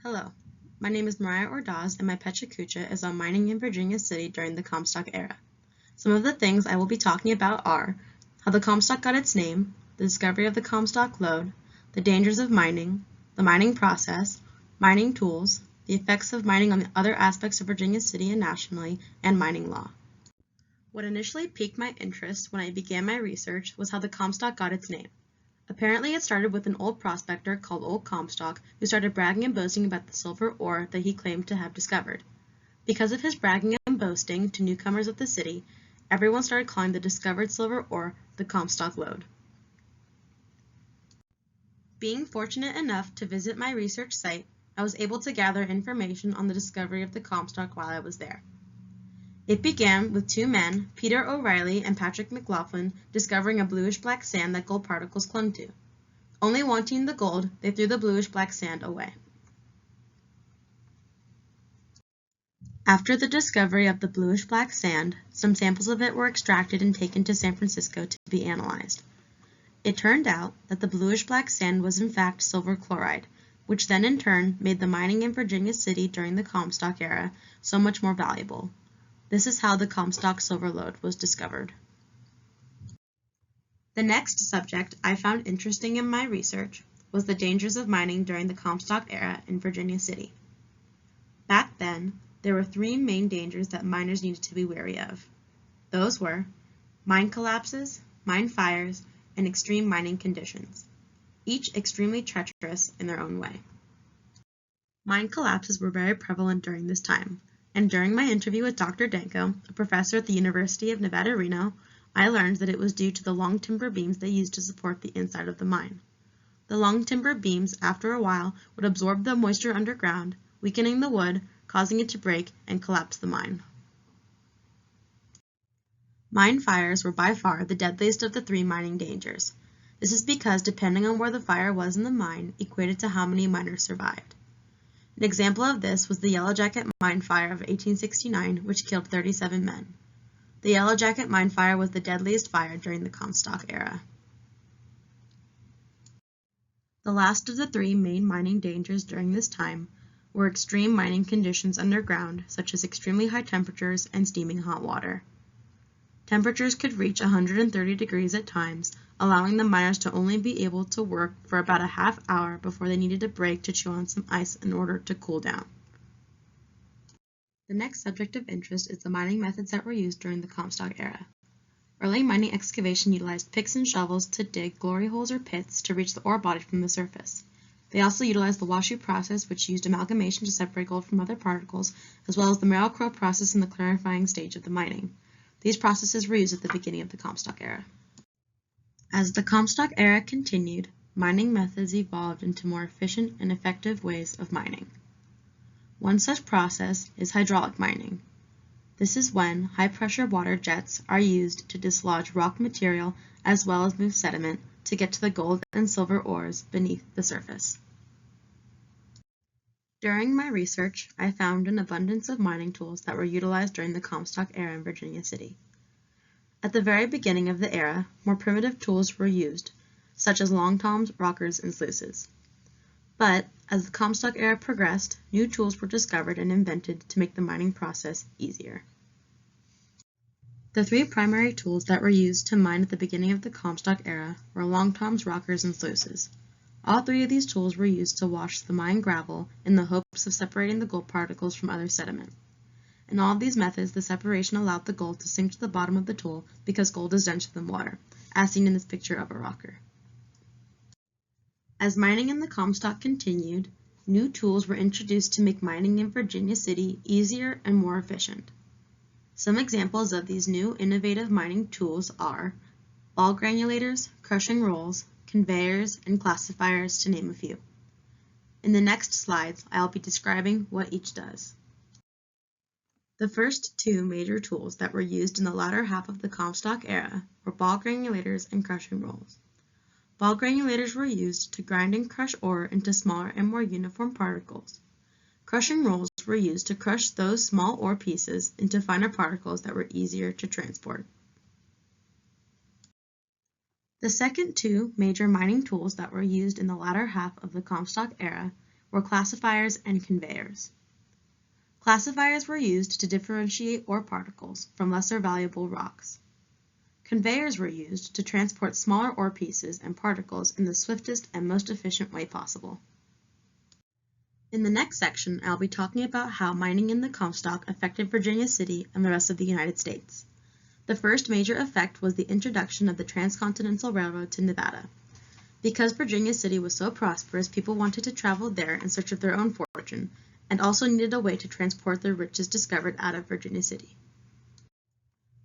Hello, my name is Mariah Ordaz and my Pechakucha is on mining in Virginia City during the Comstock era. Some of the things I will be talking about are how the Comstock got its name, the discovery of the Comstock lode, the dangers of mining, the mining process, mining tools, the effects of mining on the other aspects of Virginia City and nationally, and mining law. What initially piqued my interest when I began my research was how the Comstock got its name. Apparently it started with an old prospector called Old Comstock who started bragging and boasting about the silver ore that he claimed to have discovered. Because of his bragging and boasting to newcomers of the city, everyone started calling the discovered silver ore the Comstock lode. Being fortunate enough to visit my research site, I was able to gather information on the discovery of the Comstock while I was there. It began with two men, Peter O'Reilly and Patrick McLaughlin, discovering a bluish-black sand that gold particles clung to. Only wanting the gold, they threw the bluish-black sand away. After the discovery of the bluish-black sand, some samples of it were extracted and taken to San Francisco to be analyzed. It turned out that the bluish-black sand was in fact silver chloride, which then in turn made the mining in Virginia City during the Comstock era so much more valuable. This is how the Comstock silver lode was discovered. The next subject I found interesting in my research was the dangers of mining during the Comstock era in Virginia City. Back then, there were three main dangers that miners needed to be wary of. Those were mine collapses, mine fires, and extreme mining conditions, each extremely treacherous in their own way. Mine collapses were very prevalent during this time, and during my interview with Dr. Danko, a professor at the University of Nevada, Reno, I learned that it was due to the long timber beams they used to support the inside of the mine. The long timber beams, after a while, would absorb the moisture underground, weakening the wood, causing it to break and collapse the mine. Mine fires were by far the deadliest of the three mining dangers. This is because depending on where the fire was in the mine equated to how many miners survived. An example of this was the Yellow Jacket mine fire of 1869, which killed 37 men. The Yellow Jacket mine fire was the deadliest fire during the Comstock era. The last of the three main mining dangers during this time were extreme mining conditions underground, such as extremely high temperatures and steaming hot water. Temperatures could reach 130 degrees at times, allowing the miners to only be able to work for about a half hour before they needed a break to chew on some ice in order to cool down. The next subject of interest is the mining methods that were used during the Comstock era. Early mining excavation utilized picks and shovels to dig glory holes or pits to reach the ore body from the surface. They also utilized the wash-out process, which used amalgamation to separate gold from other particles, as well as the Merrill-Crowe process in the clarifying stage of the mining. These processes were used at the beginning of the Comstock era. As the Comstock era continued, mining methods evolved into more efficient and effective ways of mining. One such process is hydraulic mining. This is when high-pressure water jets are used to dislodge rock material as well as move sediment to get to the gold and silver ores beneath the surface. During my research, I found an abundance of mining tools that were utilized during the Comstock era in Virginia City. At the very beginning of the era, more primitive tools were used, such as long toms, rockers, and sluices. But as the Comstock era progressed, new tools were discovered and invented to make the mining process easier. The three primary tools that were used to mine at the beginning of the Comstock era were long toms, rockers, and sluices. All three of these tools were used to wash the mine gravel in the hopes of separating the gold particles from other sediment. In all of these methods, the separation allowed the gold to sink to the bottom of the tool because gold is denser than water, as seen in this picture of a rocker. As mining in the Comstock continued, new tools were introduced to make mining in Virginia City easier and more efficient. Some examples of these new innovative mining tools are ball granulators, crushing rolls, conveyors, and classifiers, to name a few. In the next slides, I'll be describing what each does. The first two major tools that were used in the latter half of the Comstock era were ball granulators and crushing rolls. Ball granulators were used to grind and crush ore into smaller and more uniform particles. Crushing rolls were used to crush those small ore pieces into finer particles that were easier to transport. The second two major mining tools that were used in the latter half of the Comstock era were classifiers and conveyors. Classifiers were used to differentiate ore particles from lesser valuable rocks. Conveyors were used to transport smaller ore pieces and particles in the swiftest and most efficient way possible. In the next section, I'll be talking about how mining in the Comstock affected Virginia City and the rest of the United States. The first major effect was the introduction of the Transcontinental Railroad to Nevada. Because Virginia City was so prosperous, people wanted to travel there in search of their own fortune, and also needed a way to transport the riches discovered out of Virginia City.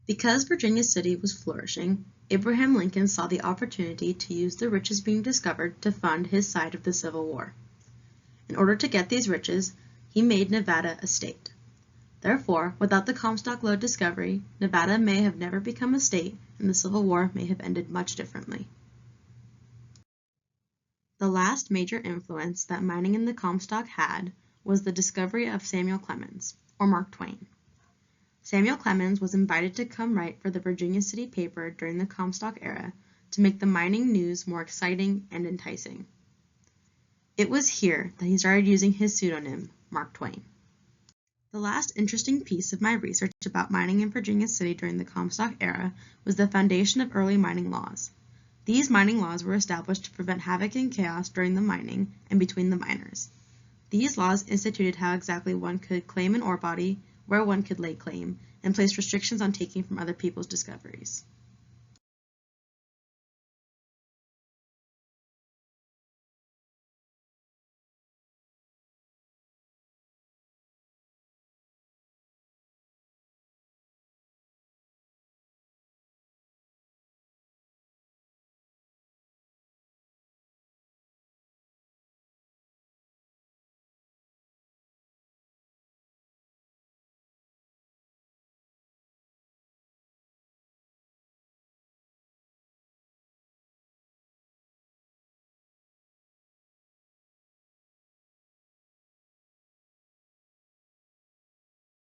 Because Virginia City was flourishing, Abraham Lincoln saw the opportunity to use the riches being discovered to fund his side of the Civil War. In order to get these riches, he made Nevada a state. Therefore, without the Comstock lode discovery, Nevada may have never become a state, and the Civil War may have ended much differently. The last major influence that mining in the Comstock had was the discovery of Samuel Clemens, or Mark Twain. Samuel Clemens was invited to come write for the Virginia City paper during the Comstock era to make the mining news more exciting and enticing. It was here that he started using his pseudonym, Mark Twain. The last interesting piece of my research about mining in Virginia City during the Comstock era was the foundation of early mining laws. These mining laws were established to prevent havoc and chaos during the mining and between the miners. These laws instituted how exactly one could claim an ore body, where one could lay claim, and placed restrictions on taking from other people's discoveries.